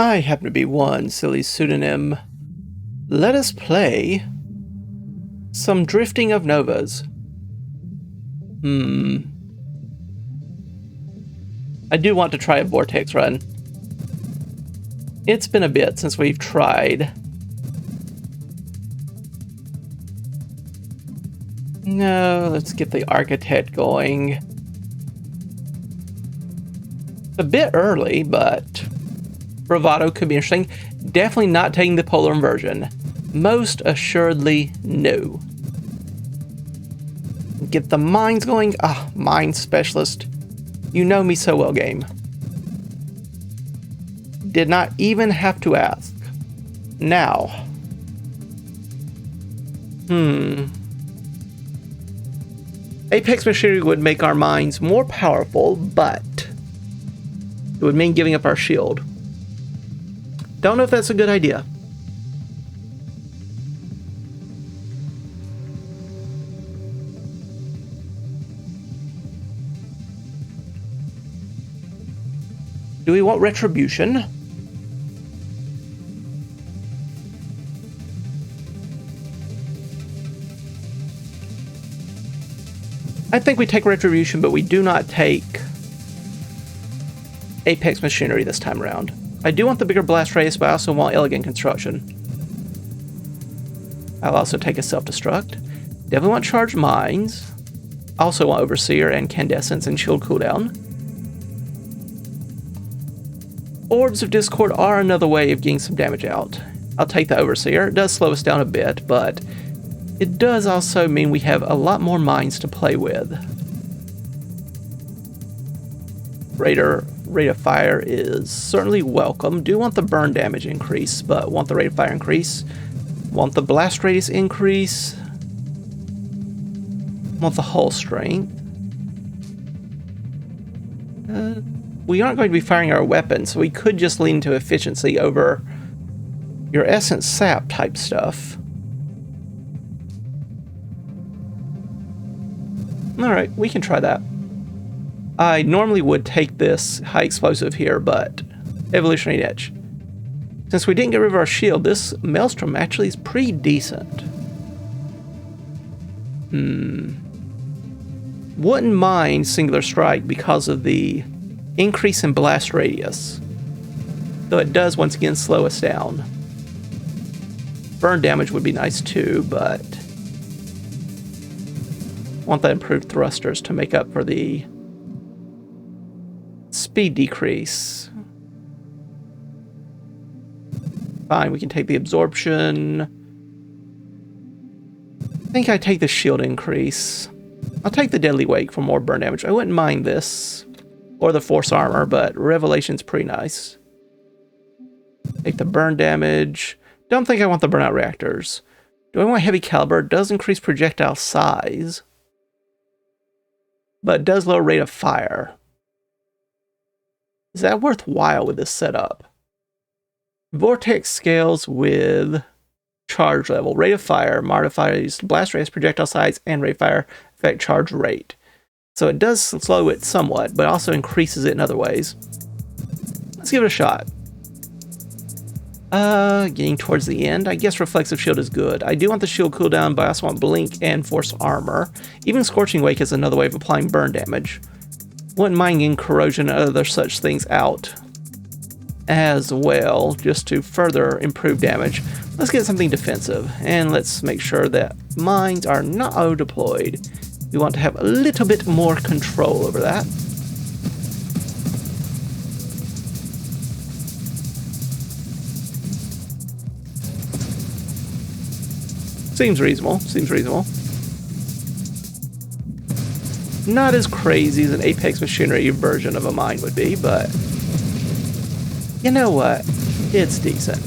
I happen to be one silly pseudonym. Let us play some drifting of novas. I do want to try a Vortex run. It's been a bit since we've tried. No, let's get the Architect going. It's a bit early, but Bravado could be interesting. Definitely not taking the polar inversion. Most assuredly, no. Get the mines going. Mine specialist. You know me so well, game. Did not even have to ask. Now. Apex machinery would make our mines more powerful, but it would mean giving up our shield. Don't know if that's a good idea. Do we want retribution? I think we take retribution, but we do not take Apex machinery this time around. I do want the bigger blast radius, but I also want elegant construction. I'll also take a self-destruct. Definitely want charged mines. Also want overseer and incandescence and shield cooldown. Orbs of Discord are another way of getting some damage out. I'll take the overseer. It does slow us down a bit, but it does also mean we have a lot more mines to play with. Rate of fire is certainly welcome. Do want the burn damage increase, but want the rate of fire increase. Want the blast radius increase. Want the hull strength. We aren't going to be firing our weapons, so we could just lean to efficiency over your essence sap type stuff. Alright, we can try that. I normally would take this high explosive here, but evolutionary edge. Since we didn't get rid of our shield, this maelstrom actually is pretty decent. Wouldn't mind singular strike because of the increase in blast radius, though it does once again slow us down. Burn damage would be nice too, but want the improved thrusters to make up for the speed decrease. Fine, we can take the absorption. I think I take the shield increase. I'll take the deadly wake for more burn damage. I wouldn't mind this, or the force armor, but revelation's pretty nice. Take the burn damage. Don't think I want the burnout reactors. Do I want heavy caliber? It does increase projectile size, but it does lower rate of fire. Is that worthwhile with this setup? Vortex scales with charge level. Rate of fire modifies blast radius, projectile size, and rate of fire affect charge rate. So it does slow it somewhat, but also increases it in other ways. Let's give it a shot. Getting towards the end, I guess reflexive shield is good. I do want the shield cooldown, but I also want blink and force armor. Even scorching wake is another way of applying burn damage. Wouldn't mind getting corrosion and other such things out as well, just to further improve damage. Let's get something defensive, and let's make sure that mines are not auto-deployed. We want to have a little bit more control over that. Seems reasonable, seems reasonable. Not as crazy as an Apex machinery version of a mine would be, but you know what? It's decent.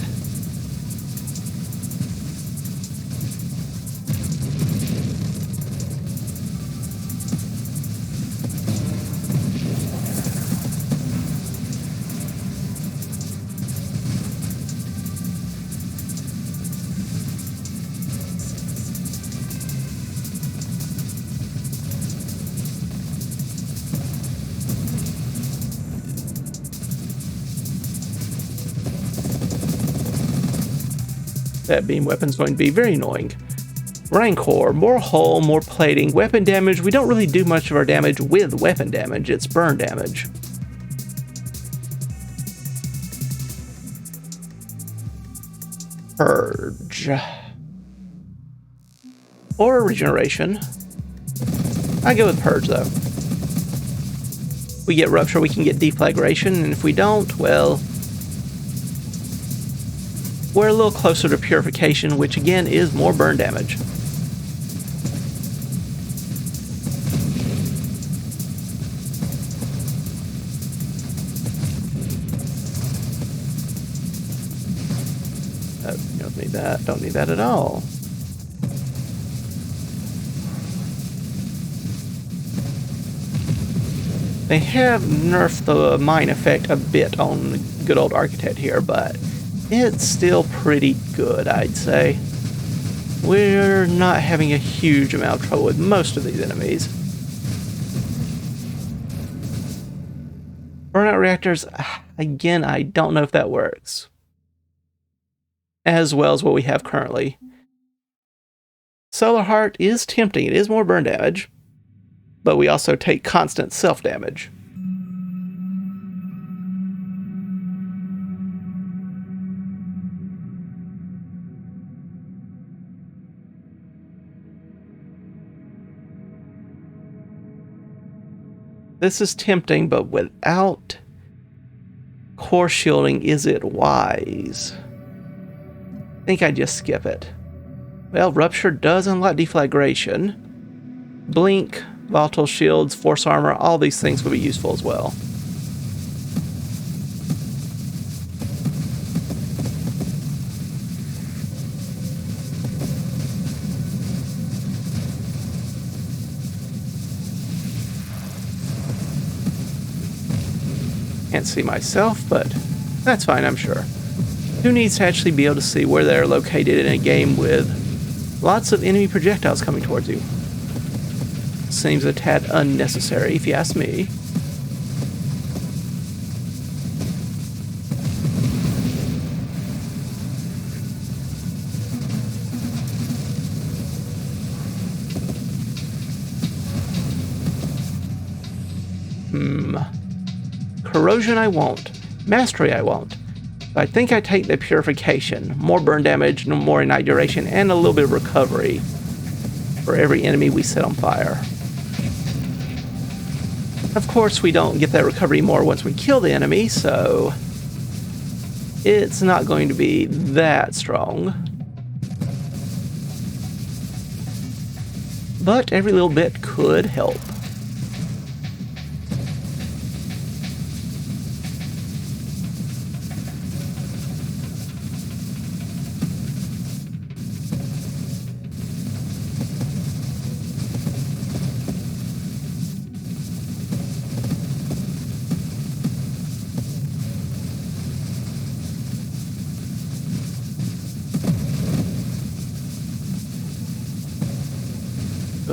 That beam weapon's going to be very annoying. Rancor, more hull, more plating, weapon damage. We don't really do much of our damage with weapon damage, it's burn damage. Purge. Or regeneration. I go with Purge though. If we get Rupture, we can get Deflagration, and if we don't, well, we're a little closer to Purification, which again is more burn damage. Don't need that. Don't need that at all. They have nerfed the mine effect a bit on good old Architect here, but it's still pretty good, I'd say. We're not having a huge amount of trouble with most of these enemies. Burnout reactors, again, I don't know if that works as well as what we have currently. Solar Heart is tempting. It is more burn damage, but we also take constant self-damage. This is tempting, but without core shielding, is it wise? I think I just skip it. Well, Rupture does unlock Deflagration. Blink, Volatile Shields, Force Armor, all these things would be useful as well. Can't see myself, but that's fine, I'm sure. Who needs to actually be able to see where they're located in a game with lots of enemy projectiles coming towards you? Seems a tad unnecessary, if you ask me. Corrosion I won't. Mastery I won't. But I think I take the Purification. More burn damage, more ignite duration, and a little bit of recovery for every enemy we set on fire. Of course, we don't get that recovery more once we kill the enemy, so it's not going to be that strong. But every little bit could help.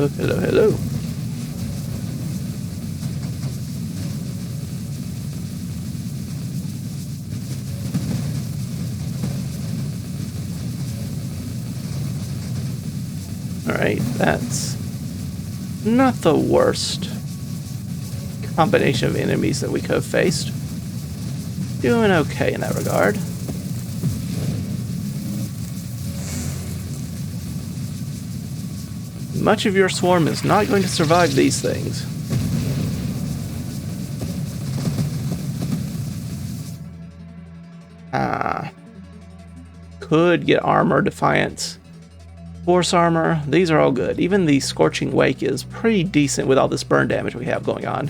Oh, hello, hello. Alright, that's not the worst combination of enemies that we could have faced. Doing okay in that regard. Much of your swarm is not going to survive these things. Could get armor, defiance, force armor. These are all good. Even the Scorching Wake is pretty decent with all this burn damage we have going on.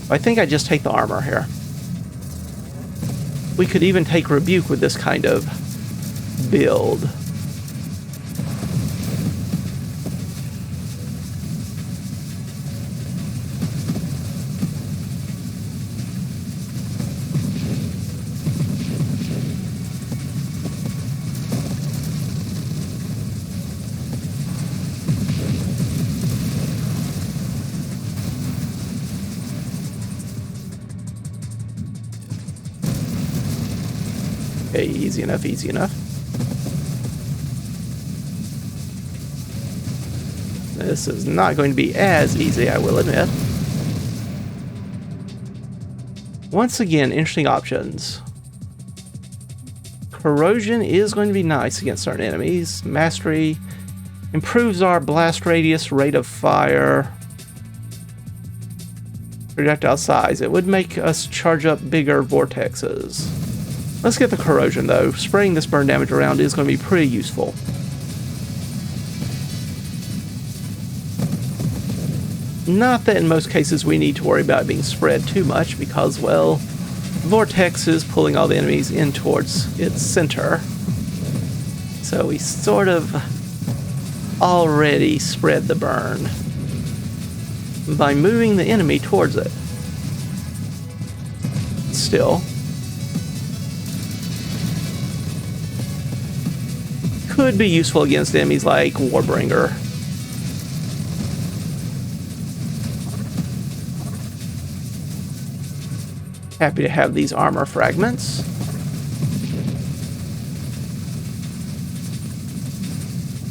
I think I just take the armor here. We could even take Rebuke with this kind of build. Okay, easy enough, easy enough. This is not going to be as easy, I will admit. Once again, interesting options. Corrosion is going to be nice against certain enemies. Mastery improves our blast radius, rate of fire, projectile size. It would make us charge up bigger vortexes. Let's get the corrosion though. Spraying this burn damage around is going to be pretty useful. Not that in most cases we need to worry about being spread too much because, well, Vortex is pulling all the enemies in towards its center. So we sort of already spread the burn by moving the enemy towards it. Still, could be useful against enemies like Warbringer. Happy to have these armor fragments.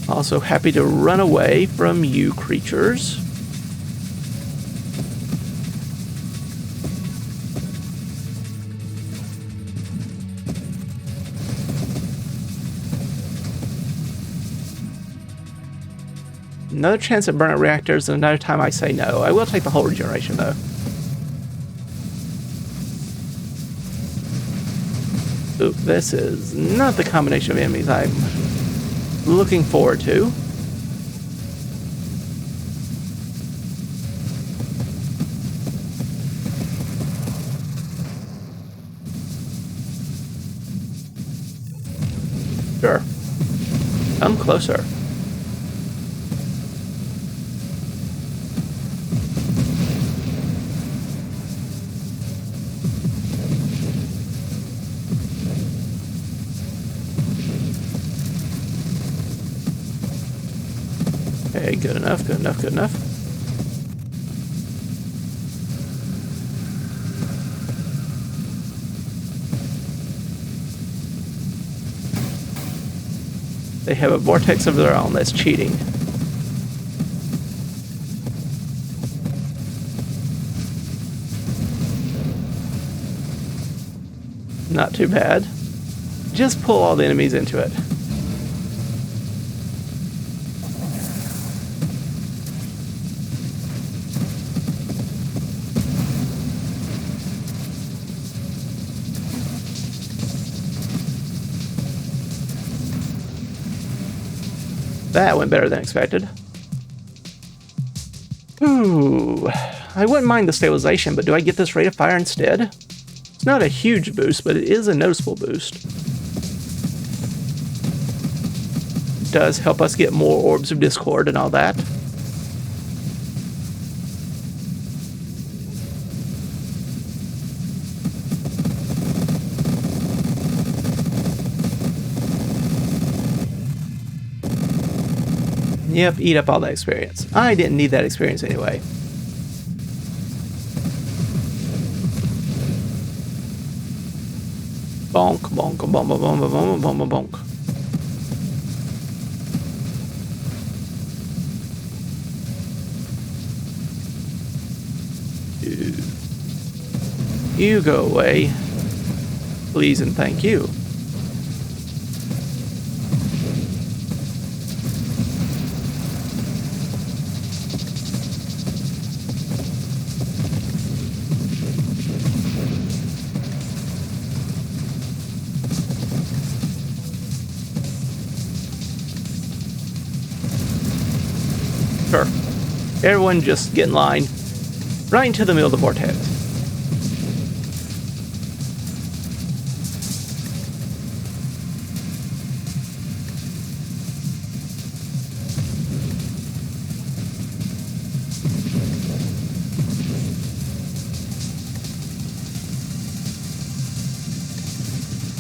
Also happy to run away from you creatures. Another chance at burnout reactors, and another time I say no. I will take the whole regeneration though. Oop, this is not the combination of enemies I'm looking forward to. Sure. Come closer. Okay, good enough, good enough, good enough. They have a vortex of their own. That's cheating. Not too bad. Just pull all the enemies into it. That went better than expected. Ooh, I wouldn't mind the stabilization, but do I get this rate of fire instead? It's not a huge boost, but it is a noticeable boost. It does help us get more orbs of discord and all that. Yep, eat up all that experience. I didn't need that experience anyway. Bonk, bonk, bonk, bonk, bonk, bonk, bonk, bonk. You go away. Please and thank you. Sure. Everyone just get in line. Right into the middle of the vortex.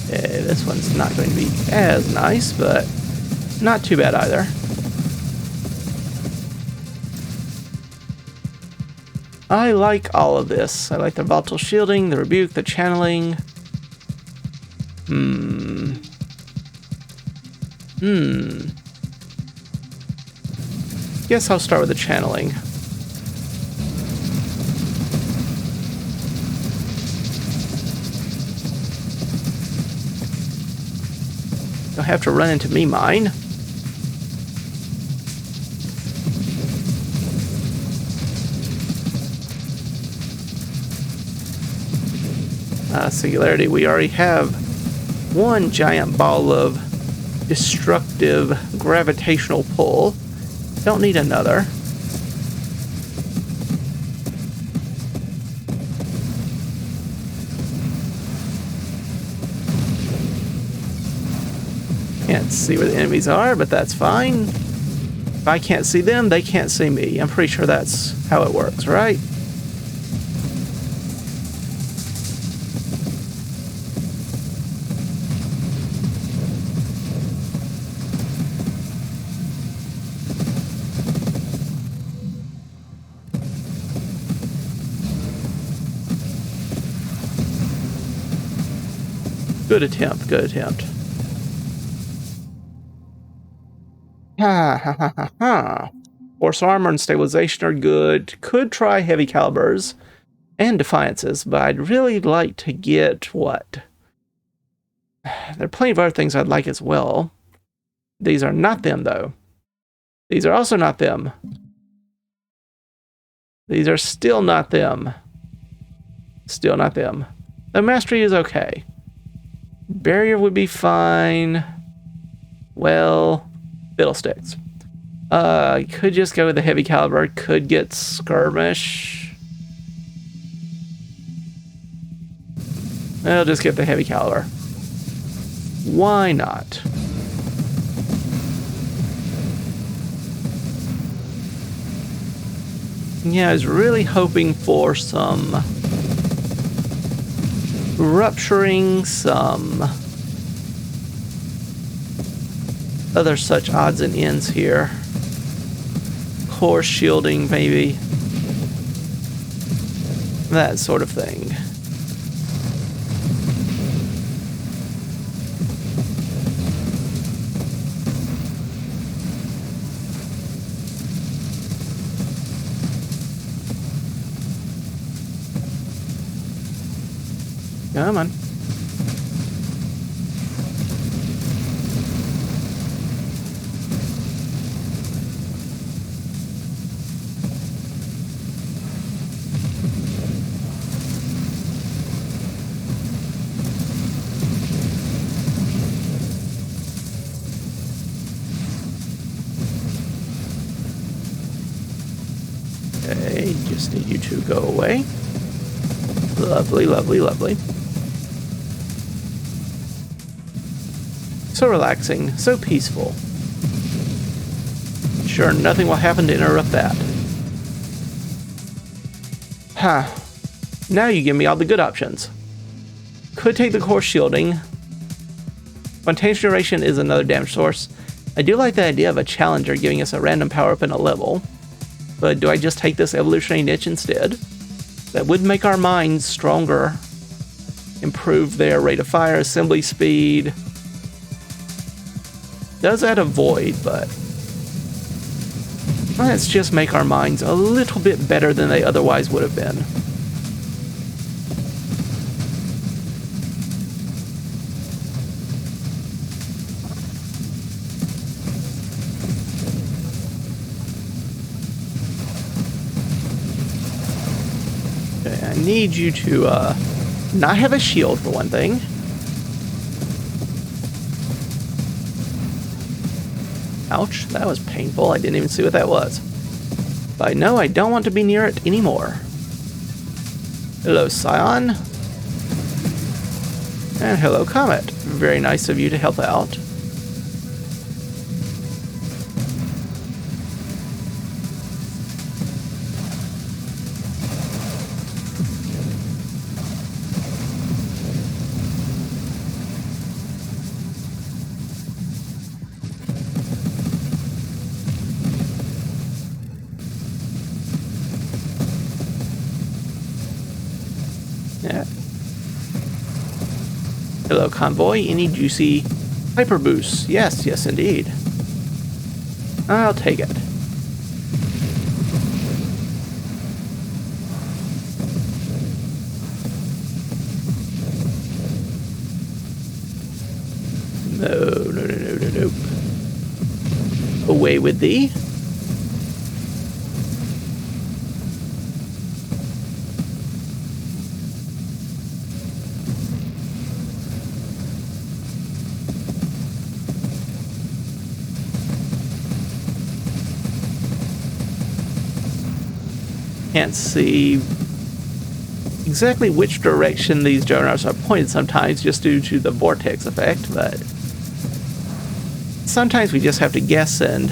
Okay, this one's not going to be as nice, but not too bad either. I like all of this. I like the volatile shielding, the rebuke, the channeling. Guess I'll start with the channeling. You'll have to run into me, mine. Singularity, we already have one giant ball of destructive gravitational pull. Don't need another. Can't see where the enemies are, but that's fine. If I can't see them, they can't see me. I'm pretty sure that's how it works, right? Good attempt, good attempt. Ha ha ha ha ha. Force armor and stabilization are good. Could try heavy calibers and defiances, but I'd really like to get what? There are plenty of other things I'd like as well. These are not them, though. These are also not them. These are still not them. Still not them. The mastery is okay. Barrier would be fine. Well, fiddlesticks. Could just go with the heavy caliber. Could get skirmish. I'll just get the heavy caliber. Why not? Yeah, I was really hoping for some rupturing, some other such odds and ends here. Core shielding, maybe. That sort of thing. Come on. Okay, just need you to go away. Lovely, lovely, lovely. So relaxing, so peaceful. Sure, nothing will happen to interrupt that. Ha. Now you give me all the good options. Could take the core shielding. Spontaneous duration is another damage source. I do like the idea of a challenger giving us a random power-up in a level. But do I just take this evolutionary niche instead? That would make our mines stronger. Improve their rate of fire, assembly speed. Does add a void, but let's just make our mines a little bit better than they otherwise would have been. Okay, I need you to not have a shield for one thing. Ouch, that was painful. I didn't even see what that was. But no, I don't want to be near it anymore. Hello, Scion. And hello, Comet. Very nice of you to help out. Yeah. Hello, convoy. Any juicy hyper boosts? Yes, yes, indeed. I'll take it. No. Away with thee. Can't see exactly which direction these juggernauts are pointed sometimes just due to the vortex effect, but sometimes we just have to guess and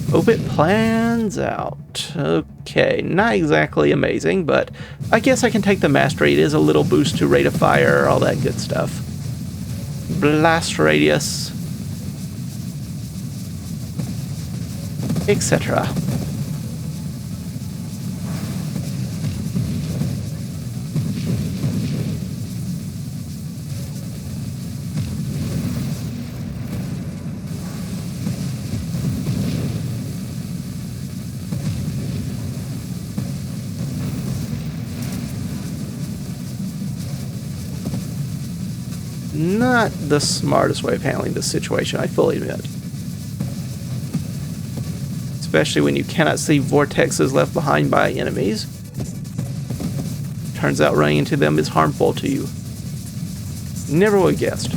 hope it plans out. Okay, not exactly amazing, but I guess I can take the mastery. It is a little boost to rate of fire, all that good stuff. Blast radius, etc. Not the smartest way of handling this situation, I fully admit. Especially when you cannot see vortexes left behind by enemies. Turns out running into them is harmful to you. Never would have guessed.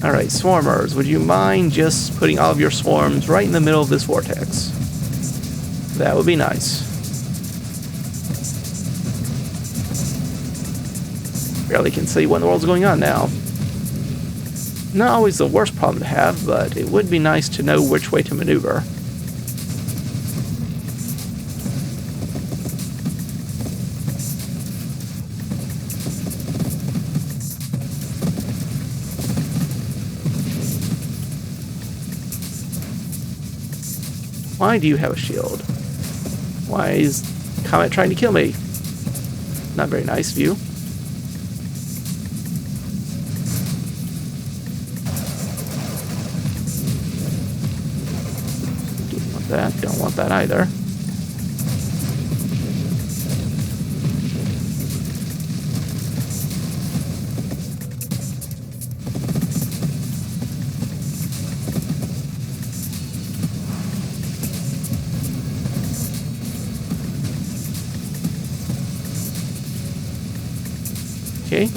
Alright, swarmers, would you mind just putting all of your swarms right in the middle of this vortex? That would be nice. Barely can see what in the world's going on now. Not always the worst problem to have, but it would be nice to know which way to maneuver. Why do you have a shield? Why is Comet trying to kill me? Not very nice of you. Don't want that either. Okay.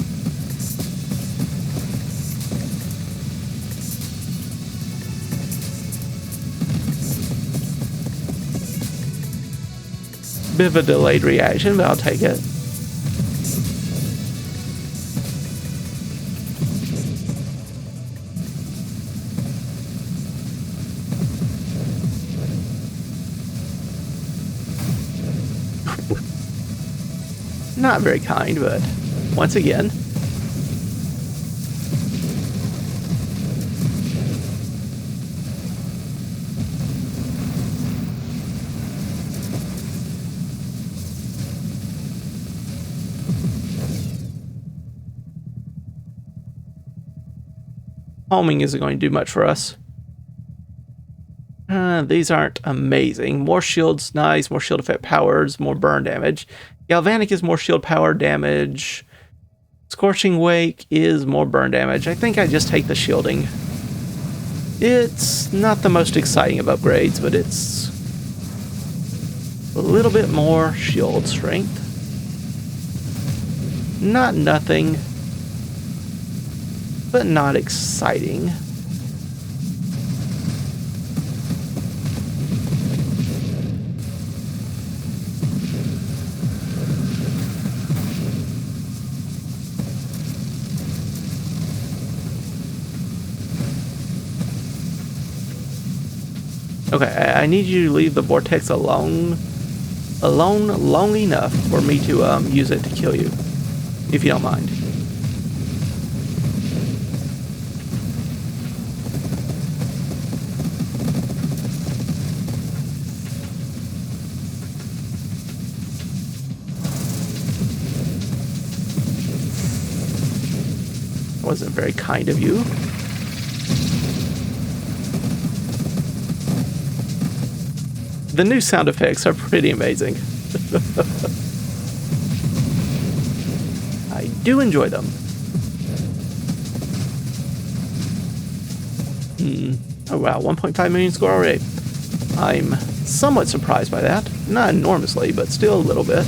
Bit of a delayed reaction, but I'll take it. Not very kind, but once again. Homing isn't going to do much for us. These aren't amazing. More shields, nice. More shield effect powers, more burn damage. Galvanic is more shield power damage. Scorching Wake is more burn damage. I think I just take the shielding. It's not the most exciting of upgrades, but it's a little bit more shield strength. Not nothing, but not exciting. Okay, I need you to leave the vortex alone long enough for me to use it to kill you, if you don't mind. Wasn't very kind of you. The new sound effects are pretty amazing. I do enjoy them. Oh wow, 1.5 million score already. I'm somewhat surprised by that. Not enormously, but still a little bit.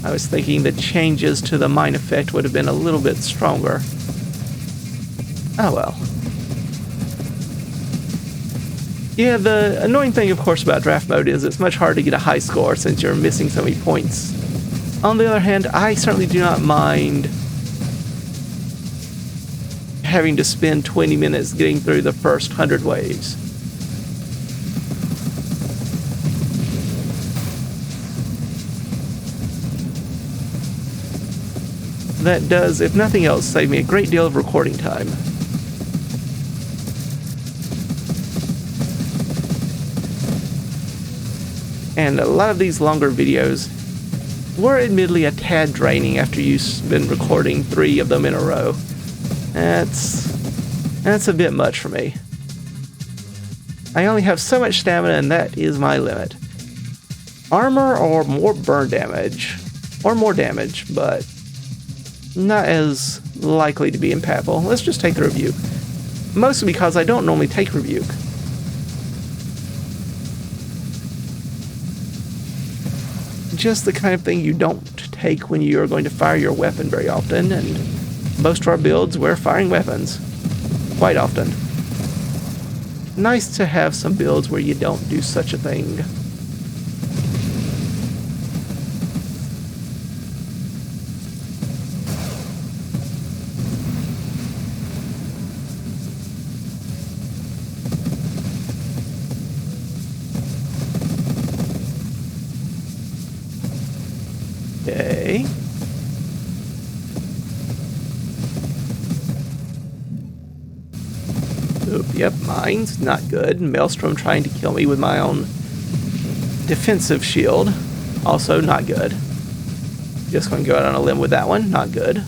I was thinking the changes to the mine effect would have been a little bit stronger. Oh well. Yeah, the annoying thing, of course, about draft mode is it's much harder to get a high score since you're missing so many points. On the other hand, I certainly do not mind having to spend 20 minutes getting through the first 100 waves. That does, if nothing else, save me a great deal of recording time. And a lot of these longer videos were admittedly a tad draining after you've been recording 3 of them in a row. That's a bit much for me. I only have so much stamina, and that is my limit. Armor or more burn damage, or more damage, but not as likely to be impactful. Let's just take the rebuke. Mostly because I don't normally take rebuke. Just the kind of thing you don't take when you're going to fire your weapon very often, and most of our builds we're firing weapons quite often. Nice to have some builds where you don't do such a thing. Okay. Oop, yep, mine's not good. Maelstrom trying to kill me with my own defensive shield. Also not good. Just going to go out on a limb with that one. Not good.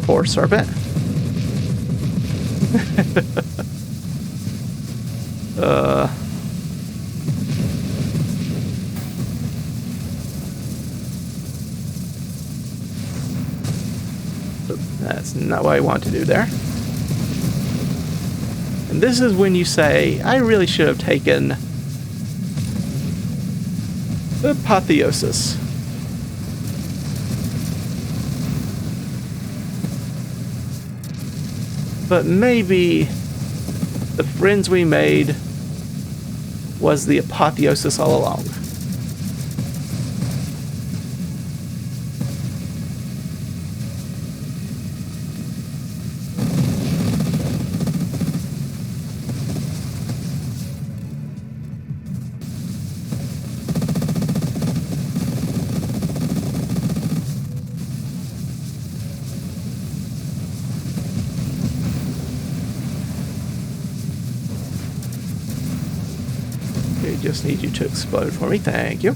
Poor serpent. That's not what I want to do there. And this is when you say, I really should have taken Apotheosis. But maybe the friends we made was the apotheosis all along. Just need you to explode for me. Thank you.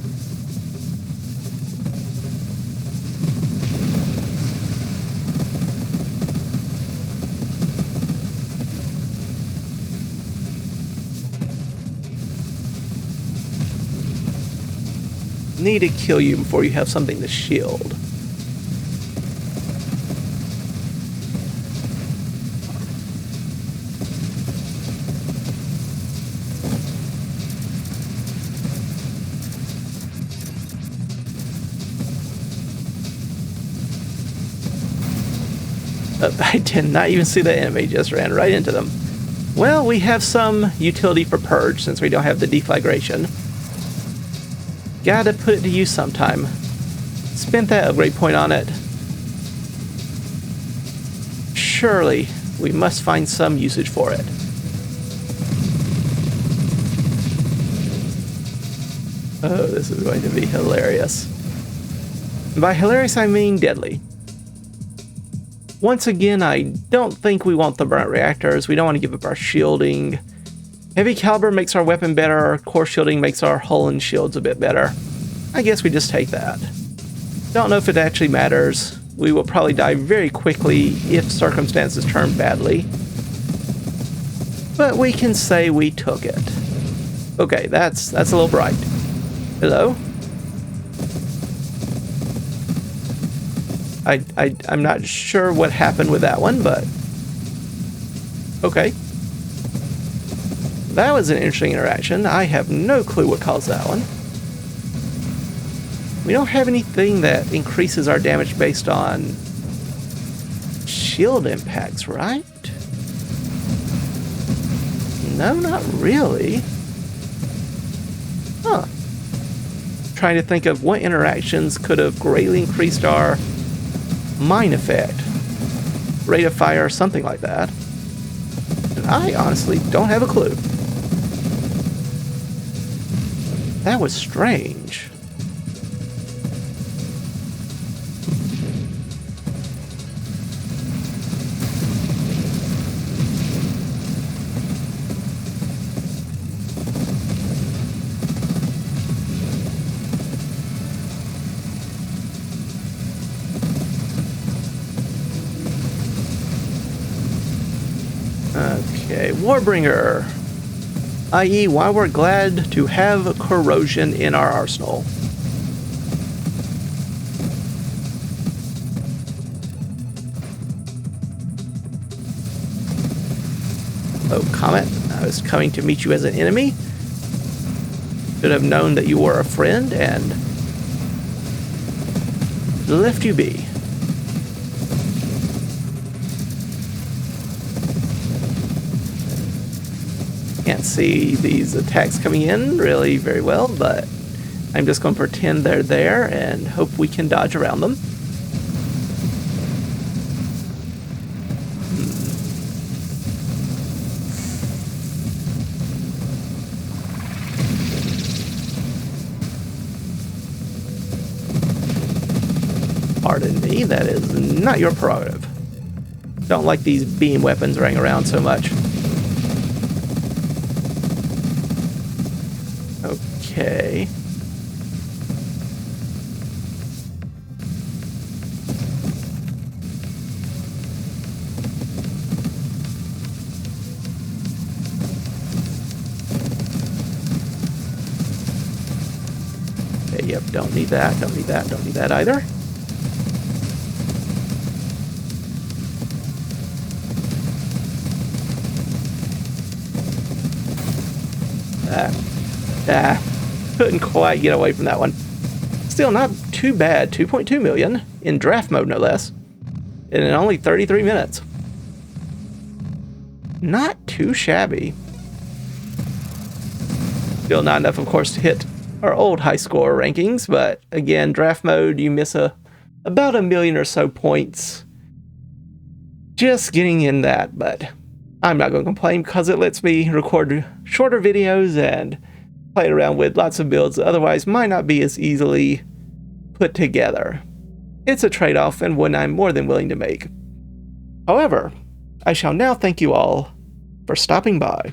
Need to kill you before you have something to shield. I did not even see the enemy, just ran right into them. Well, we have some utility for purge since we don't have the deflagration. Gotta put it to use sometime. Spent that upgrade point on it. Surely we must find some usage for it. Oh, this is going to be hilarious. And by hilarious, I mean deadly. Once again, I don't think we want the burnt reactors. We don't want to give up our shielding. Heavy caliber makes our weapon better. Core shielding makes our hull and shields a bit better. I guess we just take that. Don't know if it actually matters. We will probably die very quickly if circumstances turn badly. But we can say we took it. Okay, that's a little bright. Hello? I'm not sure what happened with that one, but okay. That was an interesting interaction. I have no clue what caused that one. We don't have anything that increases our damage based on shield impacts, right? No, not really. Huh. Trying to think of what interactions could have greatly increased our mine effect. Rate of fire, something like that. And I honestly don't have a clue. That was strange. Okay, Warbringer. I.e., why we're glad to have corrosion in our arsenal. Oh, Comet, I was coming to meet you as an enemy. Should have known that you were a friend and left you be. Can't see these attacks coming in really very well, but I'm just going to pretend they're there and hope we can dodge around them. Pardon me, that is not your prerogative. Don't like these beam weapons running around so much. Okay. Okay, yep, don't need that, don't need that, don't need that either. Couldn't quite get away from that one. Still not too bad. 2.2 million in draft mode, no less. And in only 33 minutes. Not too shabby. Still not enough, of course, to hit our old high score rankings, but again, draft mode, you miss about 1 million or so points just getting in that, but I'm not going to complain because it lets me record shorter videos and play around with lots of builds that otherwise might not be as easily put together. It's a trade-off and one I'm more than willing to make. However, I shall now thank you all for stopping by.